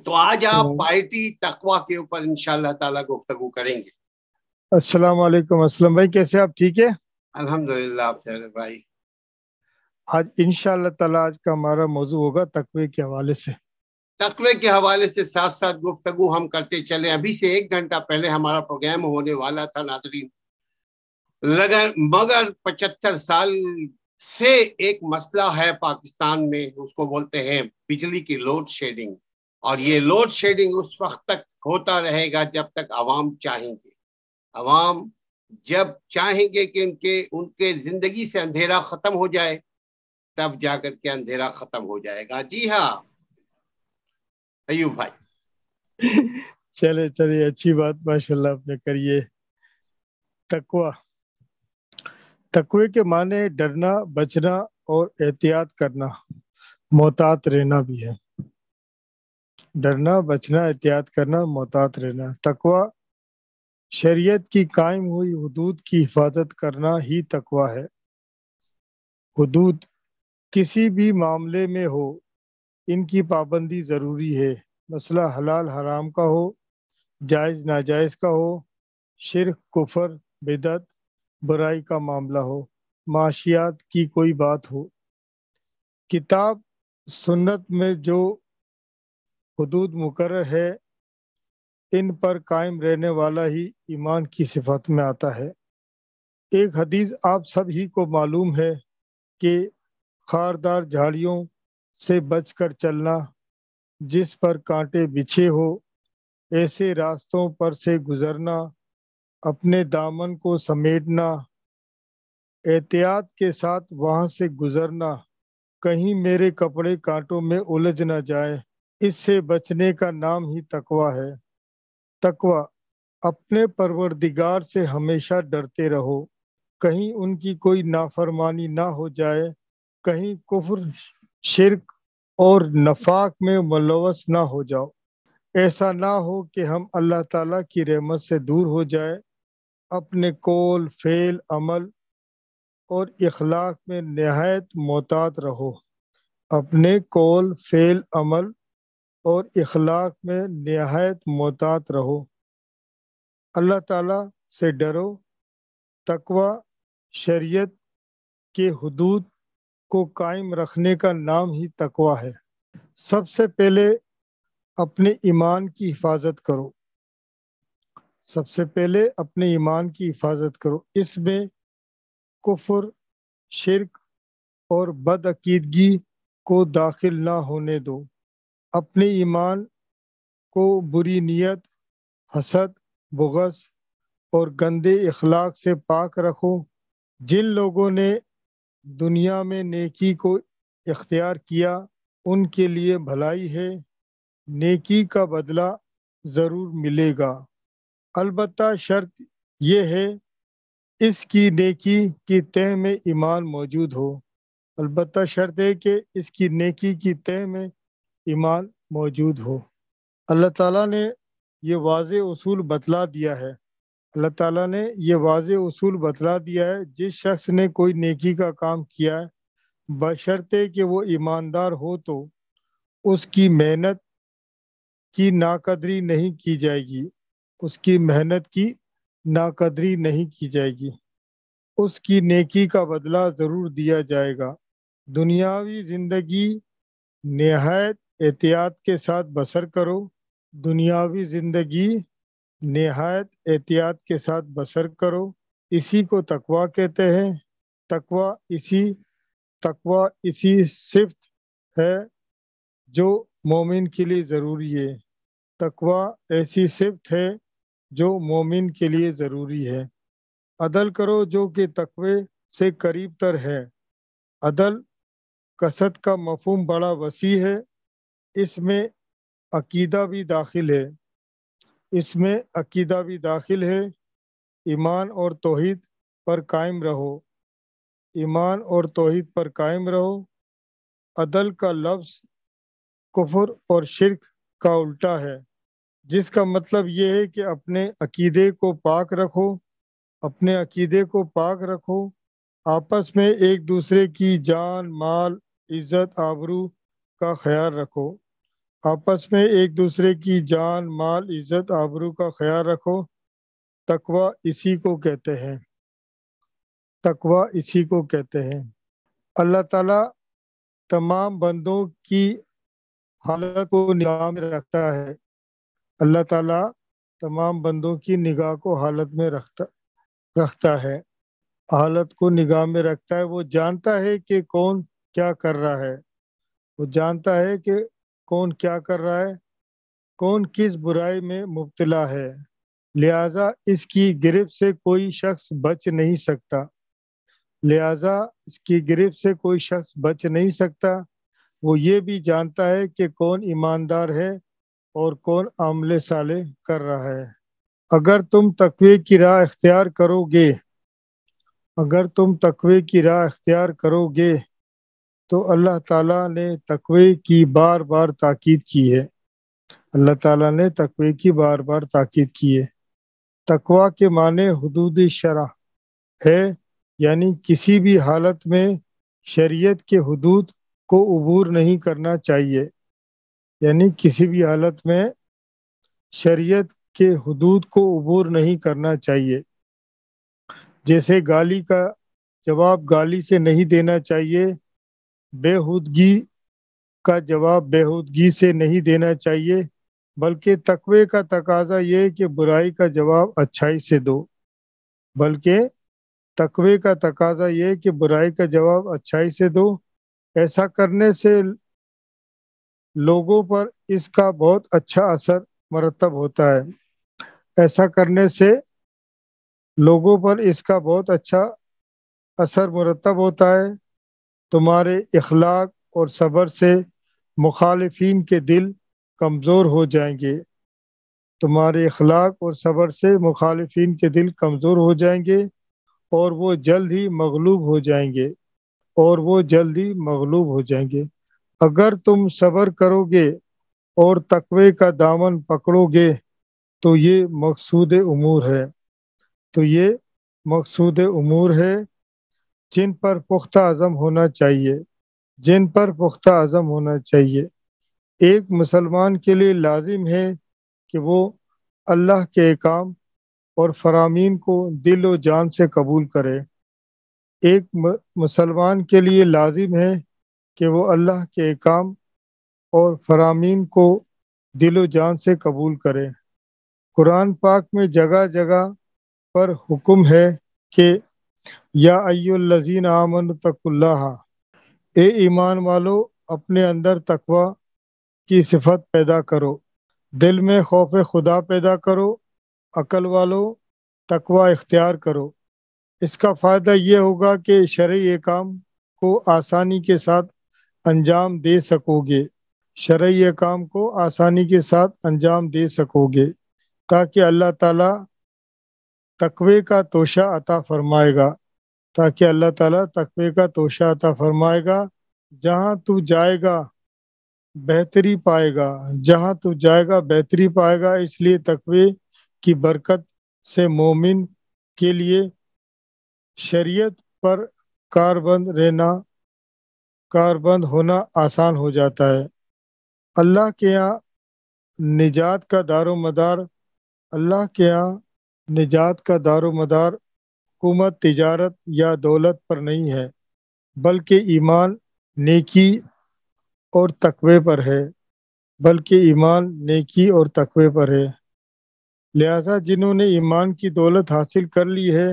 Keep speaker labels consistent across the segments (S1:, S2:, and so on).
S1: تو آج آپ آیتی تقوی کے اوپر انشاءاللہ تعالیٰ گفتگو کریں گے۔
S2: السلام علیکم اسلم بھائی، کیسے آپ؟ ٹھیک ہے
S1: الحمدللہ آپ سے بھائی۔
S2: آج انشاءاللہ تعالیٰ آج کا ہمارا موضوع ہوگا تقوی کے حوالے سے۔
S1: تقوی کے حوالے سے ساتھ ساتھ گفتگو ہم کرتے چلے۔ ابھی سے 1 گھنٹہ پہلے ہمارا پروگرام ہونے والا تھا ناظرین، مگر 75 سال سے ایک مسئلہ ہے پاکستان میں، اس کو بولتے ہیں بجلی کی لوڈ شیڈنگ، اور یہ لوڈ شیڈنگ اس وقت تک ہوتا رہے گا جب تک عوام چاہیں گے۔ عوام جب چاہیں گے کہ ان کے زندگی سے اندھیرا ختم ہو جائے، تب جا کر کے اندھیرا ختم ہو جائے گا۔ جی ہاں ایوب بھائی،
S2: چلے اچھی بات ماشاءاللہ آپ نے کری ہے۔ تقوی کے معنی ڈرنا، بچنا اور احتیاط کرنا، محتاط رہنا بھی ہے۔ ڈرنا، بچنا، احتیاط کرنا، محتاط رہنا۔ تقوی شریعت کی قائم ہوئی حدود کی حفاظت کرنا ہی تقوی ہے۔ حدود کسی بھی معاملے میں ہو، ان کی پابندی ضروری ہے۔ مسئلہ حلال حرام کا ہو، جائز ناجائز کا ہو، شرک کفر بدعت برائی کا معاملہ ہو، معاشیات کی کوئی بات ہو، کتاب سنت میں جو حدود مقرر ہے ان پر قائم رہنے والا ہی ایمان کی صفت میں آتا ہے۔ ایک حدیث آپ سب ہی کو معلوم ہے کہ خاردار جھاڑیوں سے بچ کر چلنا، جس پر کانٹے بچھے ہو ایسے راستوں پر سے گزرنا، اپنے دامن کو سمیٹنا، احتیاط کے ساتھ وہاں سے گزرنا، کہیں میرے کپڑے کانٹوں میں الجھ نہ جائے، اس سے بچنے کا نام ہی تقوی ہے۔ تقوی اپنے پروردگار سے ہمیشہ ڈرتے رہو، کہیں ان کی کوئی نافرمانی نہ ہو جائے، کہیں کفر شرک اور نفاق میں ملوث نہ ہو جاؤ۔ ایسا نہ ہو کہ ہم اللہ تعالیٰ کی رحمت سے دور ہو جائے۔ اپنے قول، فعل، عمل اور اخلاق میں نہایت محتاط رہو۔ اپنے قول، فعل، عمل اور اخلاق میں نہایت محتاط رہو۔ اللہ تعالیٰ سے ڈرو۔ تقوی شریعت کے حدود کو قائم رکھنے کا نام ہی تقوی ہے۔ سب سے پہلے اپنے ایمان کی حفاظت کرو۔ سب سے پہلے اپنے ایمان کی حفاظت کرو، اس میں کفر، شرک اور بدعقیدگی کو داخل نہ ہونے دو۔ اپنے ایمان کو بری نیت، حسد، بغض اور گندے اخلاق سے پاک رکھو۔ جن لوگوں نے دنیا میں نیکی کو اختیار کیا ان کے لیے بھلائی ہے، نیکی کا بدلہ ضرور ملے گا۔ البتہ شرط یہ ہے اس کی نیکی کی تہ میں ایمان موجود ہو۔ البتہ شرط ہے کہ اس کی نیکی کی تہ میں ایمان موجود ہو۔ اللہ تعالیٰ نے یہ واضح اصول بتلا دیا ہے۔ اللہ تعالیٰ نے یہ واضح اصول بتلا دیا ہے، جس شخص نے کوئی نیکی کا کام کیا ہے بشرطے کہ وہ ایماندار ہو تو اس کی محنت کی ناقدری نہیں کی جائے گی۔ اس کی محنت کی ناقدری نہیں کی جائے گی، اس کی نیکی کا بدلہ ضرور دیا جائے گا۔ دنیاوی زندگی نہایت احتیاط کے ساتھ بسر کرو۔ دنیاوی زندگی نہایت احتیاط کے ساتھ بسر کرو، اسی کو تقوی کہتے ہیں۔ تقوی اسی صفت ہے جو مومن کے لیے ضروری ہے۔ تقوی ایسی صفت ہے جو مومن کے لیے ضروری ہے۔ عدل کرو جو کہ تقوی سے قریب تر ہے۔ عدل قصد کا مفہوم بڑا وسیع ہے، اس میں عقیدہ بھی داخل ہے۔ ایمان اور توحید پر قائم رہو۔ ایمان اور توحید پر قائم رہو۔ عدل کا لفظ کفر اور شرک کا الٹا ہے، جس کا مطلب یہ ہے کہ اپنے عقیدے کو پاک رکھو۔ اپنے عقیدے کو پاک رکھو، آپس میں ایک دوسرے کی جان، مال، عزت، آبرو کا خیال رکھو۔ آپس میں ایک دوسرے کی جان مال عزت آبرو کا خیال رکھو، تقوی اسی کو کہتے ہیں، تقوی اسی کو کہتے ہیں۔ اللہ تعالیٰ تمام بندوں کی حالت کو نگاہ میں رکھتا ہے، اللہ تعالیٰ تمام بندوں کی نگاہ کو حالت میں رکھتا ہے، حالت کو نگاہ میں رکھتا ہے۔ وہ جانتا ہے کہ کون کیا کر رہا ہے، وہ جانتا ہے کہ کون کیا کر رہا ہے، کون کس برائی میں مبتلا ہے، لہذا اس کی گرفت سے کوئی شخص بچ نہیں سکتا، لہذا اس کی گرفت سے کوئی شخص بچ نہیں سکتا۔ وہ یہ بھی جانتا ہے کہ کون ایماندار ہے اور کون عمل صالح کر رہا ہے۔ اگر تم تقوی کی راہ اختیار کرو گے، اگر تم تقوی کی راہ اختیار کرو گے تو اللہ تعالیٰ نے تقوی کی بار بار تاکید کی ہے، اللہ تعالیٰ نے تقوی کی بار بار تاکید کی ہے۔ تقوی کے معنی حدود شرع ہے، یعنی کسی بھی حالت میں شریعت کے حدود کو عبور نہیں کرنا چاہیے، یعنی کسی بھی حالت میں شریعت کے حدود کو عبور نہیں کرنا چاہیے۔ جیسے گالی کا جواب گالی سے نہیں دینا چاہیے، بےہودگی کا جواب بےہودگی سے نہیں دینا چاہیے، بلکہ تقوی کا تقاضا یہ ہے کہ برائی کا جواب اچھائی سے دو، بلکہ تقوی کا تقاضا یہ ہے کہ برائی کا جواب اچھائی سے دو۔ ایسا کرنے سے لوگوں پر اس کا بہت اچھا اثر مرتب ہوتا ہے، ایسا کرنے سے لوگوں پر اس کا بہت اچھا اثر مرتب ہوتا ہے۔ تمہارے اخلاق اور صبر سے مخالفین کے دل کمزور ہو جائیں گے، تمہارے اخلاق اور صبر سے مخالفین کے دل کمزور ہو جائیں گے اور وہ جلد ہی مغلوب ہو جائیں گے، اور وہ جلد ہی مغلوب ہو جائیں گے۔ اگر تم صبر کرو گے اور تقوی کا دامن پکڑو گے تو یہ مقصود امور ہے، تو یہ مقصود امور ہے جن پر پختہ عزم ہونا چاہیے، جن پر پختہ عزم ہونا چاہیے۔ ایک مسلمان کے لیے لازم ہے کہ وہ اللہ کے احکام اور فرامین کو دل و جان سے قبول کرے، ایک مسلمان کے لیے لازم ہے کہ وہ اللہ کے احکام اور فرامین کو دل و جان سے قبول کرے۔ قرآن پاک میں جگہ جگہ پر حکم ہے کہ یا ایھا الذین آمنوا اتقوا اللہ، اے ایمان والو اپنے اندر تقوی کی صفت پیدا کرو، دل میں خوف خدا پیدا کرو، عقل والو تقوی اختیار کرو۔ اس کا فائدہ یہ ہوگا کہ شرعی احکام کو آسانی کے ساتھ انجام دے سکو گے، شرعی احکام کو آسانی کے ساتھ انجام دے سکو گے، تاکہ اللہ تعالیٰ تقوی کا توشہ عطا فرمائے گا، تاکہ اللہ تعالیٰ تقوی کا توشہ عطا فرمائے گا۔ جہاں تو جائے گا بہتری پائے گا، جہاں تو جائے گا بہتری پائے گا، اس لیے تقوی کی برکت سے مومن کے لیے شریعت پر کاربند ہونا آسان ہو جاتا ہے۔ اللہ کے یہاں نجات کا دار و مدار اللہ کے یہاں نجات کا دار و مدار حکومت، تجارت یا دولت پر نہیں ہے، بلکہ ایمان، نیکی اور تقوی پر ہے، بلکہ ایمان، نیکی اور تقوی پر ہے۔ لہذا جنہوں نے ایمان کی دولت حاصل کر لی ہے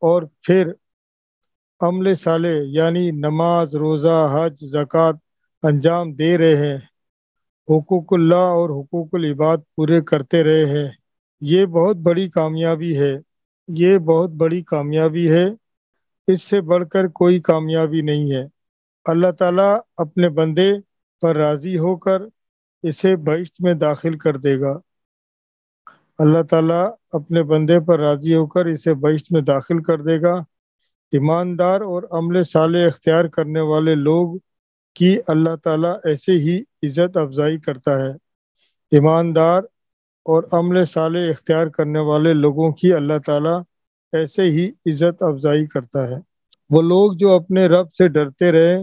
S2: اور پھر عمل صالح یعنی نماز، روزہ، حج، زکوٰۃ انجام دے رہے ہیں، حقوق اللہ اور حقوق العباد پورے کرتے رہے ہیں، یہ بہت بڑی کامیابی ہے، یہ بہت بڑی کامیابی ہے، اس سے بڑھ کر کوئی کامیابی نہیں ہے۔ اللہ تعالیٰ اپنے بندے پر راضی ہو کر اسے بہشت میں داخل کر دے گا، اللہ تعالیٰ اپنے بندے پر راضی ہو کر اسے بہشت میں داخل کر دے گا۔ ایماندار اور عمل صالح اختیار کرنے والے لوگ کی اللہ تعالیٰ ایسے ہی عزت افزائی کرتا ہے، ایماندار اور عمل صالح اختیار کرنے والے لوگوں کی اللہ تعالیٰ ایسے ہی عزت افزائی کرتا ہے۔ وہ لوگ جو اپنے رب سے ڈرتے رہے،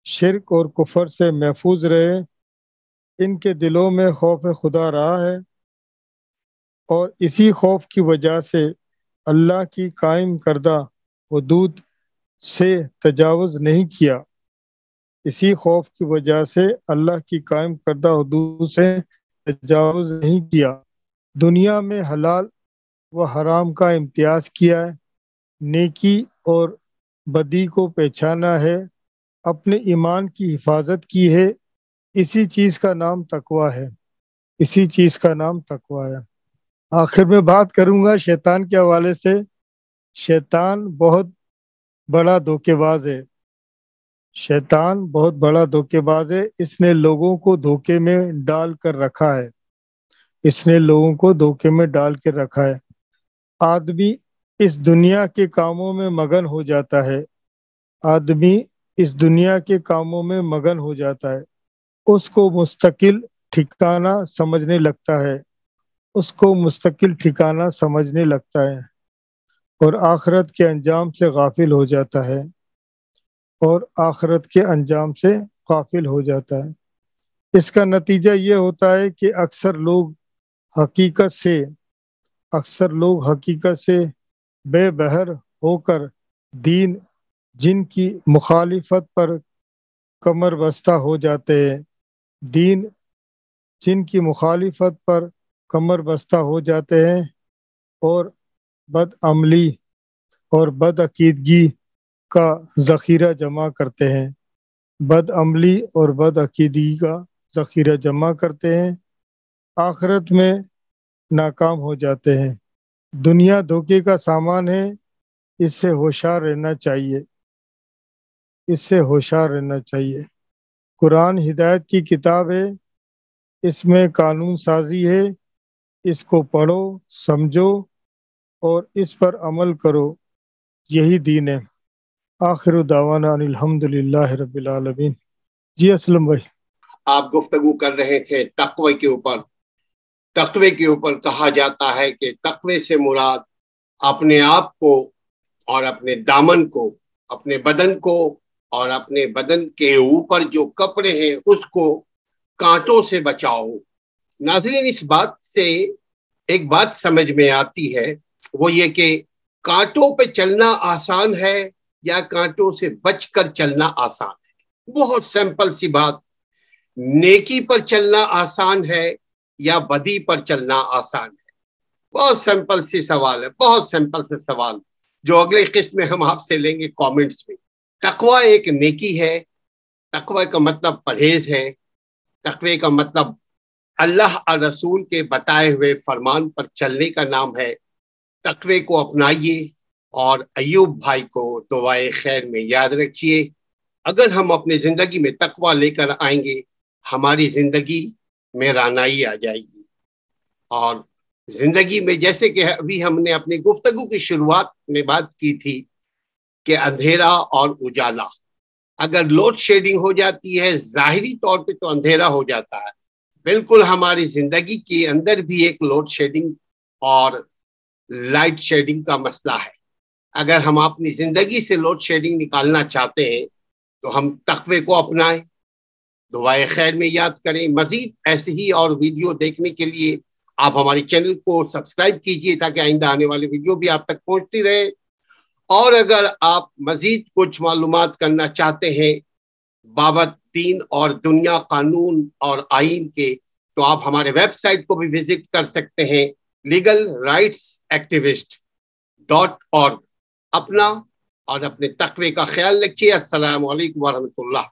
S2: شرک اور کفر سے محفوظ رہے ان کے دلوں میں خوف خدا رہا ہے اور اسی خوف کی وجہ سے اللہ کی قائم کردہ حدود سے تجاوز نہیں کیا۔ اسی خوف کی وجہ سے اللہ کی قائم کردہ حدود سے تجاوز نہیں کیا، دنیا میں حلال و حرام کا امتیاز کیا ہے، نیکی اور بدی کو پہچانا ہے، اپنے ایمان کی حفاظت کی ہے۔ اسی چیز کا نام تقویٰ ہے، اسی چیز کا نام تقویٰ ہے۔ آخر میں بات کروں گا شیطان کے حوالے سے۔ شیطان بہت بڑا دھوکے باز ہے، شیطان بہت بڑا دھوکے باز ہے۔ اس نے لوگوں کو دھوکے میں ڈال کر رکھا ہے، اس نے لوگوں کو دھوکے میں ڈال کے رکھا ہے۔ آدمی اس دنیا کے کاموں میں مگن ہو جاتا ہے، آدمی اس دنیا کے کاموں میں مگن ہو جاتا ہے، اس کو مستقل ٹھکانہ سمجھنے لگتا ہے، اس کو مستقل ٹھکانہ سمجھنے لگتا ہے اور آخرت کے انجام سے غافل ہو جاتا ہے، اور آخرت کے انجام سے غافل ہو جاتا ہے۔ اس کا نتیجہ یہ ہوتا ہے کہ اکثر لوگ حقیقت سے بے بہر ہو کر دین جن کی مخالفت پر کمر بستہ ہو جاتے ہیں، دین جن کی مخالفت پر کمر بستہ ہو جاتے ہیں اور بد عملی اور بد عقیدگی کا ذخیرہ جمع کرتے ہیں، بد عملی اور بد عقیدگی کا ذخیرہ جمع کرتے ہیں، آخرت میں ناکام ہو جاتے ہیں۔ دنیا دھوکے کا سامان ہے، اس سے ہوشیار رہنا چاہیے، اس سے ہوشیار رہنا چاہیے۔ قرآن ہدایت کی کتاب ہے، اس میں قانون سازی ہے، اس کو پڑھو، سمجھو اور اس پر عمل کرو، یہی دین ہے۔ آخر دعوانا ان الحمدللہ رب العالمین۔ جی اسلم بھائی،
S1: آپ گفتگو کر رہے تھے تقوی کے اوپر۔ تقوی کے اوپر کہا جاتا ہے کہ تقوی سے مراد اپنے آپ کو اور اپنے دامن کو، اپنے بدن کو اور اپنے بدن کے اوپر جو کپڑے ہیں اس کو کانٹوں سے بچاؤ۔ ناظرین، اس بات سے ایک بات سمجھ میں آتی ہے، وہ یہ کہ کانٹوں پہ چلنا آسان ہے یا کانٹوں سے بچ کر چلنا آسان ہے؟ بہت سمپل سی بات، نیکی پر چلنا آسان ہے یا بدی پر چلنا آسان ہے؟ بہت سمپل سی سوال ہے، بہت سمپل سے سوال جو اگلے قسط میں ہم آپ سے لیں گے کامنٹس میں۔ تقوی ایک نیکی ہے، تقوی کا مطلب پرہیز ہے، تقوی کا مطلب اللہ اور رسول کے بتائے ہوئے فرمان پر چلنے کا نام ہے۔ تقوی کو اپنائیے اور ایوب بھائی کو دعائے خیر میں یاد رکھیے۔ اگر ہم اپنی زندگی میں تقوی لے کر آئیں گے، ہماری زندگی میں رانائی آ جائے گی، اور زندگی میں جیسے کہ ابھی ہم نے اپنی گفتگو کی شروعات میں بات کی تھی کہ اندھیرا اور اجالا، اگر لوڈ شیڈنگ ہو جاتی ہے ظاہری طور پہ تو اندھیرا ہو جاتا ہے، بالکل ہماری زندگی کے اندر بھی ایک لوڈ شیڈنگ اور لائٹ شیڈنگ کا مسئلہ ہے۔ اگر ہم اپنی زندگی سے لوڈ شیڈنگ نکالنا چاہتے ہیں تو ہم تقوی کو اپنائیں، دعائے خیر میں یاد کریں۔ مزید ایسے ہی اور ویڈیو دیکھنے کے لیے آپ ہمارے چینل کو سبسکرائب کیجیے تاکہ آئندہ آنے والی ویڈیو بھی آپ تک پہنچتی رہے۔ اور اگر آپ مزید کچھ معلومات کرنا چاہتے ہیں بابت دین اور دنیا، قانون اور آئین کے، تو آپ ہمارے ویب سائٹ کو بھی وزٹ کر سکتے ہیں، legalrightsactivist.org۔ اپنا اور اپنے تقوی کا خیال رکھیے۔ السلام علیکم ورحمۃ اللہ۔